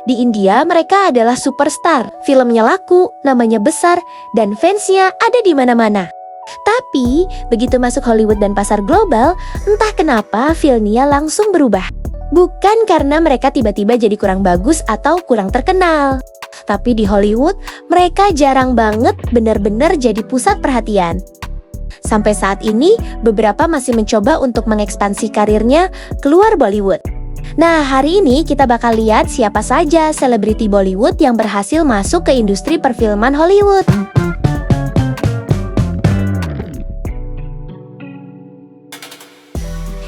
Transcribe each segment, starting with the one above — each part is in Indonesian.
Di India mereka adalah superstar, filmnya laku, namanya besar, dan fansnya ada di mana-mana. Tapi, begitu masuk Hollywood dan pasar global, entah kenapa feel-nya langsung berubah. Bukan karena mereka tiba-tiba jadi kurang bagus atau kurang terkenal. Tapi di Hollywood, mereka jarang banget benar-benar jadi pusat perhatian. Sampai saat ini, beberapa masih mencoba untuk mengekspansi karirnya keluar Bollywood. Nah, hari ini kita bakal lihat siapa saja selebriti Bollywood yang berhasil masuk ke industri perfilman Hollywood.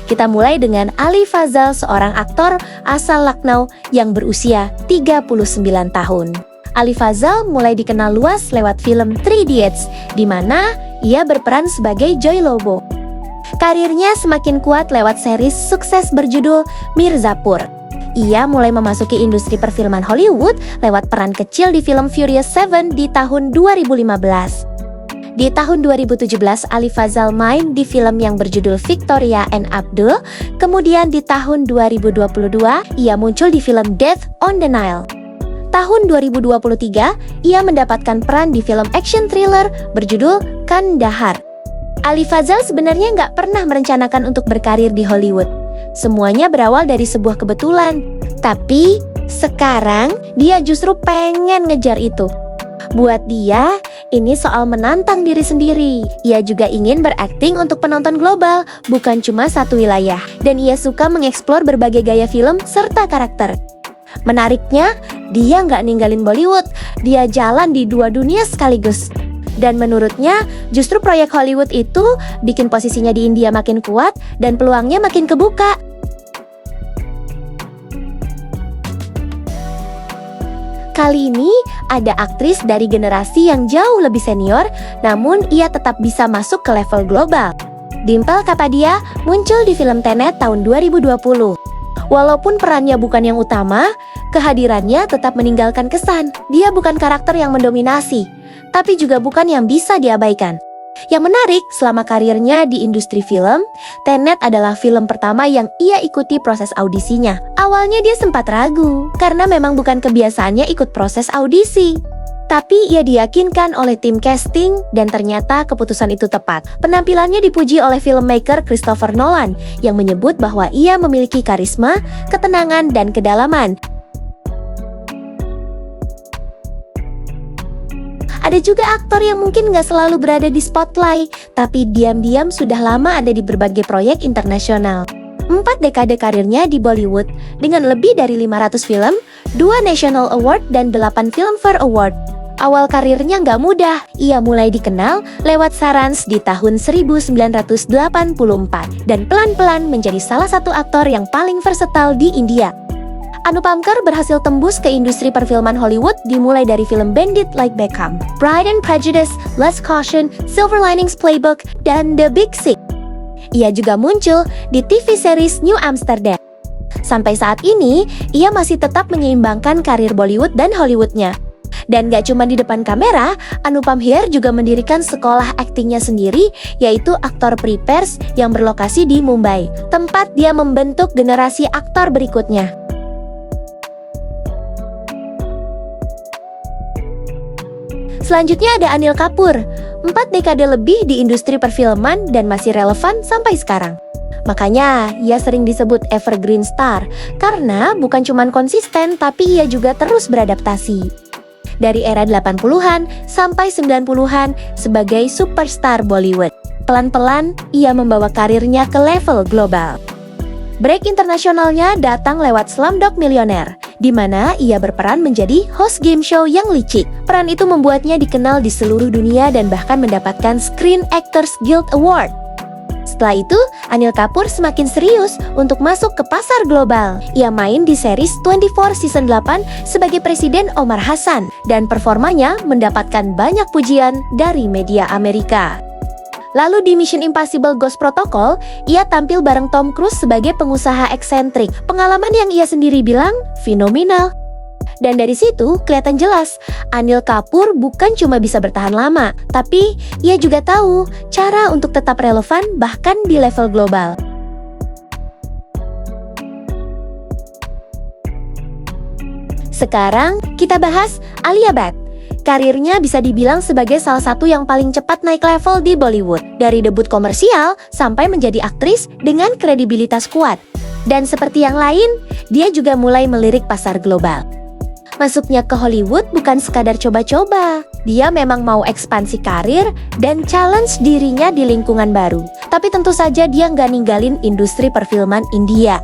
Kita mulai dengan Ali Fazal, seorang aktor asal Lucknow yang berusia 39 tahun. Ali Fazal mulai dikenal luas lewat film Three Idiots, di mana ia berperan sebagai Joy Lobo. Karirnya semakin kuat lewat series sukses berjudul Mirzapur. Ia mulai memasuki industri perfilman Hollywood lewat peran kecil di film Furious 7 di tahun 2015. Di tahun 2017, Ali Fazal main di film yang berjudul Victoria and Abdul. Kemudian di tahun 2022, ia muncul di film Death on the Nile. Tahun 2023, ia mendapatkan peran di film action thriller berjudul Kandahar. Ali Fazal sebenarnya nggak pernah merencanakan untuk berkarir di Hollywood. Semuanya berawal dari sebuah kebetulan. Tapi, sekarang dia justru pengen ngejar itu. Buat dia, ini soal menantang diri sendiri. Ia juga ingin berakting untuk penonton global, bukan cuma satu wilayah. Dan ia suka mengeksplor berbagai gaya film serta karakter. Menariknya, dia nggak ninggalin Bollywood. Dia jalan di dua dunia sekaligus. Dan menurutnya, justru proyek Hollywood itu bikin posisinya di India makin kuat dan peluangnya makin kebuka. Kali ini, ada aktris dari generasi yang jauh lebih senior, namun ia tetap bisa masuk ke level global. Dimple Kapadia muncul di film Tenet tahun 2020. Walaupun perannya bukan yang utama, kehadirannya tetap meninggalkan kesan. Dia bukan karakter yang mendominasi, tapi juga bukan yang bisa diabaikan. Yang menarik, selama karirnya di industri film, Tenet adalah film pertama yang ia ikuti proses audisinya. Awalnya dia sempat ragu, karena memang bukan kebiasaannya ikut proses audisi. Tapi ia diyakinkan oleh tim casting, dan ternyata keputusan itu tepat. Penampilannya dipuji oleh filmmaker Christopher Nolan, yang menyebut bahwa ia memiliki karisma, ketenangan, dan kedalaman. Ada juga aktor yang mungkin nggak selalu berada di spotlight, tapi diam-diam sudah lama ada di berbagai proyek internasional. 4 dekade karirnya di Bollywood, dengan lebih dari 500 film, 2 National Award, dan 8 Filmfare Award. Awal karirnya nggak mudah, ia mulai dikenal lewat Sarans di tahun 1984, dan pelan-pelan menjadi salah satu aktor yang paling versatile di India. Anupam Kher berhasil tembus ke industri perfilman Hollywood dimulai dari film Bandit Like Beckham, Pride and Prejudice, Lust Caution, Silver Linings Playbook, dan The Big Sick. Ia juga muncul di TV series New Amsterdam. Sampai saat ini, ia masih tetap menyeimbangkan karir Bollywood dan Hollywoodnya. Dan gak cuma di depan kamera, Anupam Kher juga mendirikan sekolah aktingnya sendiri, yaitu Aktor Prepares yang berlokasi di Mumbai, tempat dia membentuk generasi aktor berikutnya. Selanjutnya ada Anil Kapoor, 4 dekade lebih di industri perfilman dan masih relevan sampai sekarang. Makanya, ia sering disebut evergreen star, karena bukan cuma konsisten, tapi ia juga terus beradaptasi. Dari era 80-an sampai 90-an sebagai superstar Bollywood. Pelan-pelan, ia membawa karirnya ke level global. Break internasionalnya datang lewat Slumdog Millionaire, di mana ia berperan menjadi host game show yang licik. Peran itu membuatnya dikenal di seluruh dunia dan bahkan mendapatkan Screen Actors Guild Award. Setelah itu, Anil Kapoor semakin serius untuk masuk ke pasar global. Ia main di series 24 Season 8 sebagai Presiden Omar Hassan, dan performanya mendapatkan banyak pujian dari media Amerika. Lalu di Mission Impossible Ghost Protocol, ia tampil bareng Tom Cruise sebagai pengusaha eksentrik. Pengalaman yang ia sendiri bilang fenomenal. Dan dari situ kelihatan jelas, Anil Kapoor bukan cuma bisa bertahan lama, tapi ia juga tahu cara untuk tetap relevan bahkan di level global. Sekarang kita bahas Alia Bhatt. Karirnya bisa dibilang sebagai salah satu yang paling cepat naik level di Bollywood. Dari debut komersial sampai menjadi aktris dengan kredibilitas kuat. Dan seperti yang lain, dia juga mulai melirik pasar global. Masuknya ke Hollywood bukan sekadar coba-coba. Dia memang mau ekspansi karir dan challenge dirinya di lingkungan baru. Tapi tentu saja dia nggak ninggalin industri perfilman India.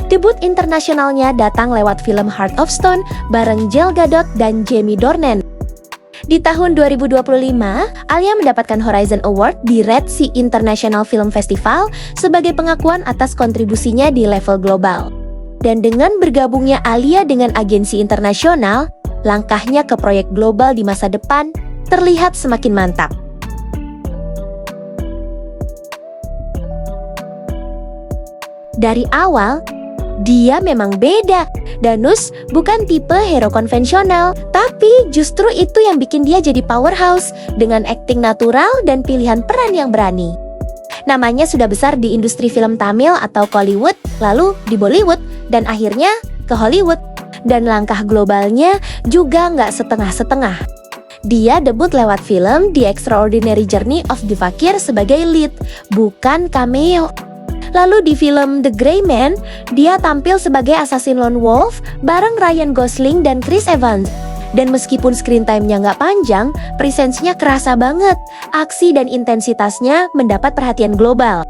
Debut internasionalnya datang lewat film Heart of Stone bareng Gal Gadot dan Jamie Dornan. Di tahun 2025, Alia mendapatkan Horizon Award di Red Sea International Film Festival sebagai pengakuan atas kontribusinya di level global. Dan dengan bergabungnya Alia dengan agensi internasional, langkahnya ke proyek global di masa depan terlihat semakin mantap. Dari awal, dia memang beda. Dhanush bukan tipe hero konvensional, tapi justru itu yang bikin dia jadi powerhouse dengan akting natural dan pilihan peran yang berani. Namanya sudah besar di industri film Tamil atau Kollywood, lalu di Bollywood, dan akhirnya ke Hollywood. Dan langkah globalnya juga nggak setengah-setengah. Dia debut lewat film The Extraordinary Journey of the Fakir sebagai lead, bukan cameo. Lalu di film The Gray Man, dia tampil sebagai assassin lone wolf bareng Ryan Gosling dan Chris Evans. Dan meskipun screen time-nya nggak panjang, presensinya kerasa banget. Aksi dan intensitasnya mendapat perhatian global.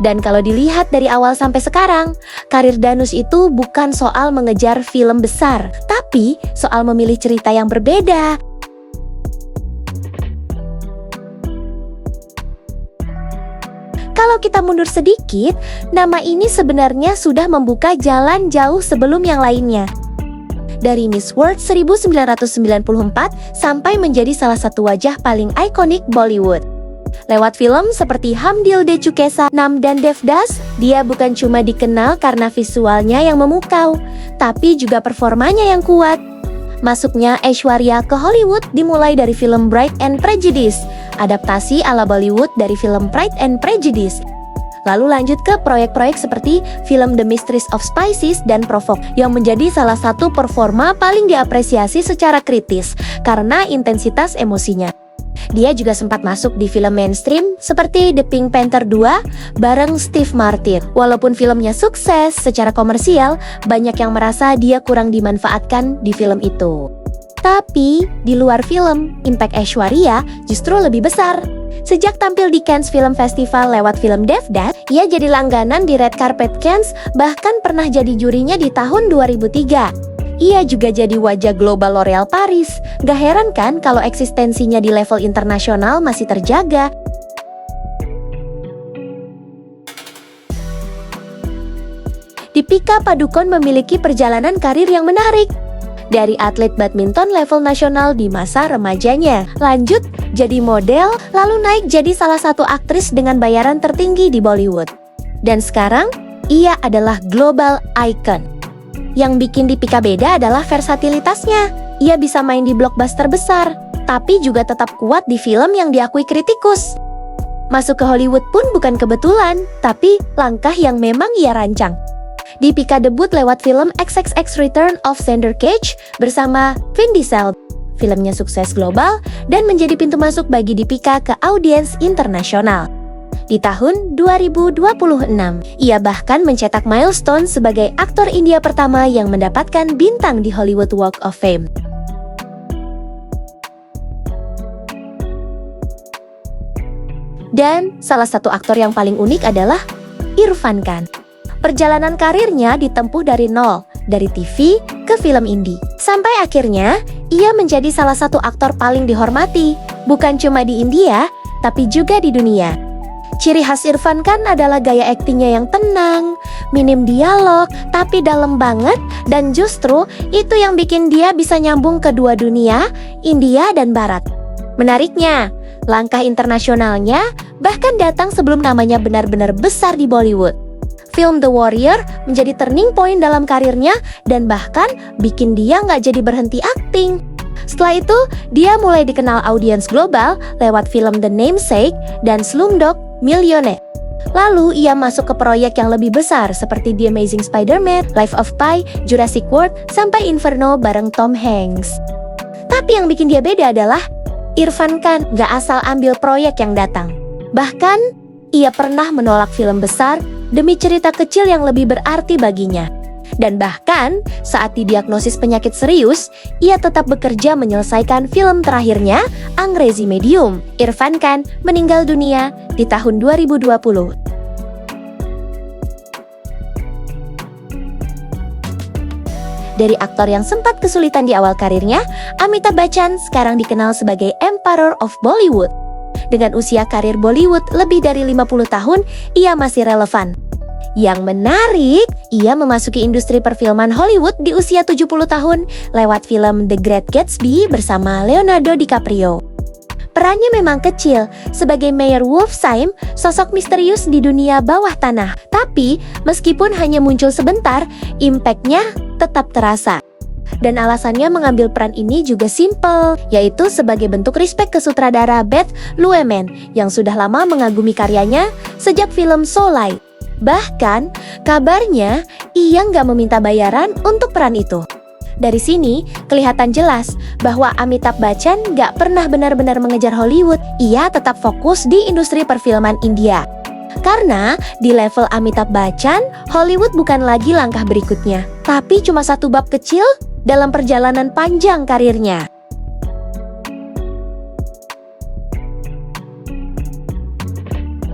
Dan kalau dilihat dari awal sampai sekarang, karir Dhanush itu bukan soal mengejar film besar, tapi soal memilih cerita yang berbeda. Kalau kita mundur sedikit, nama ini sebenarnya sudah membuka jalan jauh sebelum yang lainnya. Dari Miss World 1994 sampai menjadi salah satu wajah paling ikonik Bollywood. Lewat film seperti Hum Dil De Chuke Sanam dan Devdas, dia bukan cuma dikenal karena visualnya yang memukau, tapi juga performanya yang kuat. Masuknya Aishwarya ke Hollywood dimulai dari film Pride and Prejudice, adaptasi ala Bollywood dari film Pride and Prejudice. Lalu lanjut ke proyek-proyek seperti film The Mistress of Spices dan Provoke yang menjadi salah satu performa paling diapresiasi secara kritis karena intensitas emosinya. Dia juga sempat masuk di film mainstream seperti The Pink Panther 2 bareng Steve Martin. Walaupun filmnya sukses secara komersial, banyak yang merasa dia kurang dimanfaatkan di film itu. Tapi di luar film, impact Aishwarya justru lebih besar. Sejak tampil di Cannes Film Festival lewat film Devdas, ia jadi langganan di Red Carpet Cannes, bahkan pernah jadi jurinya di tahun 2003. Ia juga jadi wajah global L'Oréal Paris. Gak heran kan kalau eksistensinya di level internasional masih terjaga. Deepika Padukone memiliki perjalanan karir yang menarik. Dari atlet badminton level nasional di masa remajanya, lanjut jadi model, lalu naik jadi salah satu aktris dengan bayaran tertinggi di Bollywood. Dan sekarang, ia adalah global icon. Yang bikin Deepika beda adalah versatilitasnya. Ia bisa main di blockbuster besar, tapi juga tetap kuat di film yang diakui kritikus. Masuk ke Hollywood pun bukan kebetulan, tapi langkah yang memang ia rancang. Deepika debut lewat film XXX Return of Xander Cage bersama Vin Diesel. Filmnya sukses global dan menjadi pintu masuk bagi Deepika ke audiens internasional. Di tahun 2026, ia bahkan mencetak milestone sebagai aktor India pertama yang mendapatkan bintang di Hollywood Walk of Fame. Dan salah satu aktor yang paling unik adalah Irfan Khan. Perjalanan karirnya ditempuh dari nol, dari TV ke film indie. Sampai akhirnya, ia menjadi salah satu aktor paling dihormati, bukan cuma di India, tapi juga di dunia. Ciri khas Irfan Khan adalah gaya aktingnya yang tenang, minim dialog, tapi dalam banget, dan justru itu yang bikin dia bisa nyambung ke dua dunia, India dan Barat. Menariknya, langkah internasionalnya bahkan datang sebelum namanya benar-benar besar di Bollywood. Film The Warrior menjadi turning point dalam karirnya dan bahkan bikin dia nggak jadi berhenti akting. Setelah itu, dia mulai dikenal audiens global lewat film The Namesake dan Slumdog Millionaire. Lalu ia masuk ke proyek yang lebih besar seperti The Amazing Spider-Man, Life of Pi, Jurassic World, sampai Inferno bareng Tom Hanks. Tapi yang bikin dia beda adalah Irfan Khan gak asal ambil proyek yang datang. Bahkan, ia pernah menolak film besar demi cerita kecil yang lebih berarti baginya. Dan bahkan, saat didiagnosis penyakit serius, ia tetap bekerja menyelesaikan film terakhirnya, Angrezi Medium. Irfan Khan meninggal dunia di tahun 2020. Dari aktor yang sempat kesulitan di awal karirnya, Amitabh Bachchan sekarang dikenal sebagai Emperor of Bollywood. Dengan usia karir Bollywood lebih dari 50 tahun, ia masih relevan. Yang menarik, ia memasuki industri perfilman Hollywood di usia 70 tahun lewat film The Great Gatsby bersama Leonardo DiCaprio. Perannya memang kecil, sebagai Mayor Wolfsheim, sosok misterius di dunia bawah tanah. Tapi, meskipun hanya muncul sebentar, impact-nya tetap terasa. Dan alasannya mengambil peran ini juga simple, yaitu sebagai bentuk respect ke sutradara Beth Luhrmann yang sudah lama mengagumi karyanya sejak film Soleil. Bahkan, kabarnya ia nggak meminta bayaran untuk peran itu. Dari sini, kelihatan jelas bahwa Amitabh Bachchan nggak pernah benar-benar mengejar Hollywood. Ia tetap fokus di industri perfilman India. Karena di level Amitabh Bachchan, Hollywood bukan lagi langkah berikutnya, tapi cuma satu bab kecil dalam perjalanan panjang karirnya.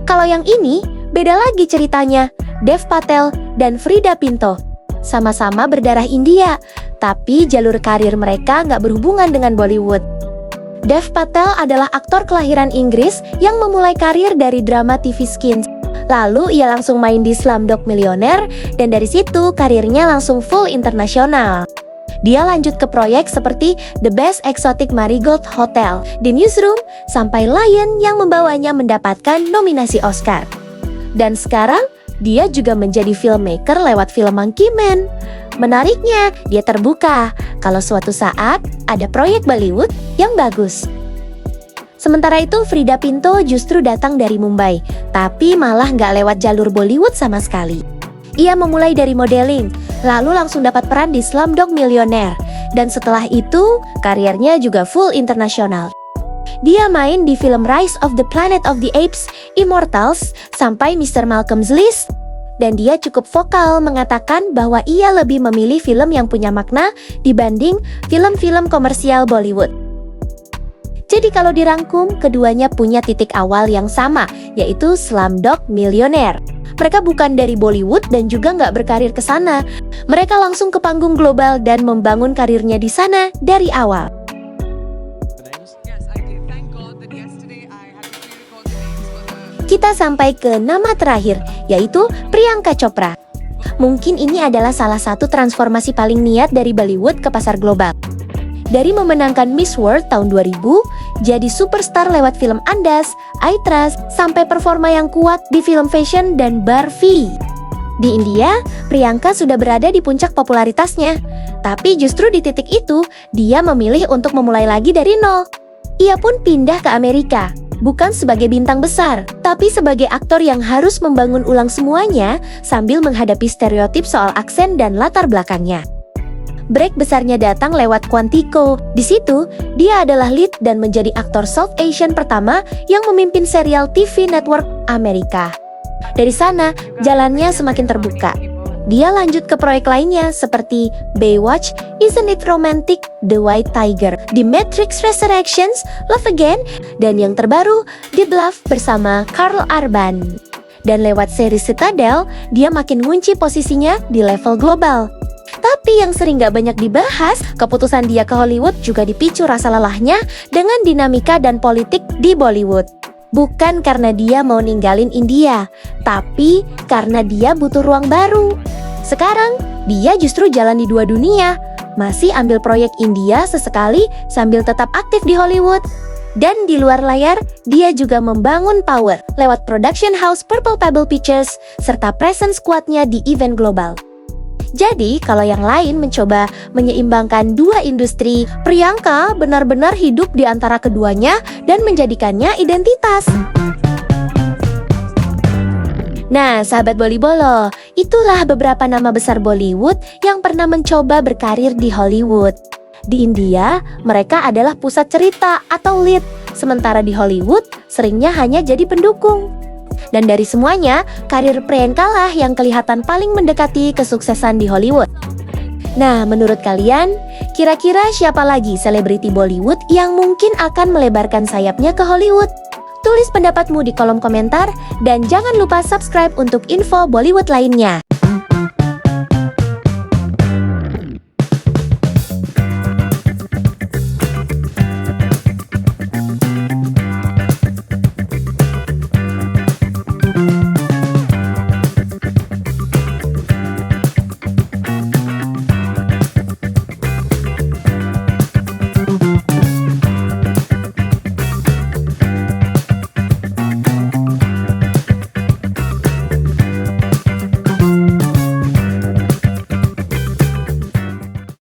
Kalau yang ini, beda lagi ceritanya. Dev Patel dan Freida Pinto sama-sama berdarah India, tapi jalur karir mereka nggak berhubungan dengan Bollywood. Dev Patel adalah aktor kelahiran Inggris yang memulai karir dari drama TV Skins. Lalu ia langsung main di Slumdog Millionaire, dan dari situ karirnya langsung full internasional. Dia lanjut ke proyek seperti The Best Exotic Marigold Hotel, The Newsroom, sampai Lion yang membawanya mendapatkan nominasi Oscar. Dan sekarang, dia juga menjadi filmmaker lewat film Monkey Man. Menariknya, dia terbuka kalau suatu saat ada proyek Bollywood yang bagus. Sementara itu, Freida Pinto justru datang dari Mumbai, tapi malah nggak lewat jalur Bollywood sama sekali. Ia memulai dari modeling, lalu langsung dapat peran di Slumdog Millionaire, dan setelah itu, karirnya juga full internasional. Dia main di film Rise of the Planet of the Apes, Immortals, sampai Mr. Malcolm's List. Dan dia cukup vokal mengatakan bahwa ia lebih memilih film yang punya makna dibanding film-film komersial Bollywood. Jadi kalau dirangkum, keduanya punya titik awal yang sama, yaitu Slumdog Millionaire. Mereka bukan dari Bollywood dan juga nggak berkarir ke sana. Mereka langsung ke panggung global dan membangun karirnya di sana dari awal. Kita sampai ke nama terakhir, yaitu Priyanka Chopra. Mungkin ini adalah salah satu transformasi paling niat dari Bollywood ke pasar global. Dari memenangkan Miss World tahun 2000, jadi superstar lewat film Andas, I Trust, sampai performa yang kuat di film fashion dan Barbie. Di India, Priyanka sudah berada di puncak popularitasnya. Tapi justru di titik itu, dia memilih untuk memulai lagi dari nol. Ia pun pindah ke Amerika, bukan sebagai bintang besar, tapi sebagai aktor yang harus membangun ulang semuanya sambil menghadapi stereotip soal aksen dan latar belakangnya. Break besarnya datang lewat Quantico. Di situ, dia adalah lead dan menjadi aktor South Asian pertama yang memimpin serial TV network Amerika. Dari sana, jalannya semakin terbuka. Dia lanjut ke proyek lainnya seperti Baywatch, Isn't It Romantic, The White Tiger, The Matrix Resurrections, Love Again, dan yang terbaru, The Bluff bersama Karl Urban. Dan lewat seri Citadel, dia makin ngunci posisinya di level global. Tapi yang sering gak banyak dibahas, keputusan dia ke Hollywood juga dipicu rasa lelahnya dengan dinamika dan politik di Bollywood. Bukan karena dia mau ninggalin India, tapi karena dia butuh ruang baru. Sekarang, dia justru jalan di dua dunia, masih ambil proyek India sesekali sambil tetap aktif di Hollywood. Dan di luar layar, dia juga membangun power lewat production house Purple Pebble Pictures serta presence kuatnya di event global. Jadi, kalau yang lain mencoba menyeimbangkan dua industri, Priyanka benar-benar hidup di antara keduanya dan menjadikannya identitas. Nah, sahabat Bolibolo, itulah beberapa nama besar Bollywood yang pernah mencoba berkarir di Hollywood. Di India, mereka adalah pusat cerita atau lead, sementara di Hollywood seringnya hanya jadi pendukung. Dan dari semuanya, karir Priyanka lah yang kelihatan paling mendekati kesuksesan di Hollywood. Nah, menurut kalian, kira-kira siapa lagi selebriti Bollywood yang mungkin akan melebarkan sayapnya ke Hollywood? Tulis pendapatmu di kolom komentar dan jangan lupa subscribe untuk info Bollywood lainnya.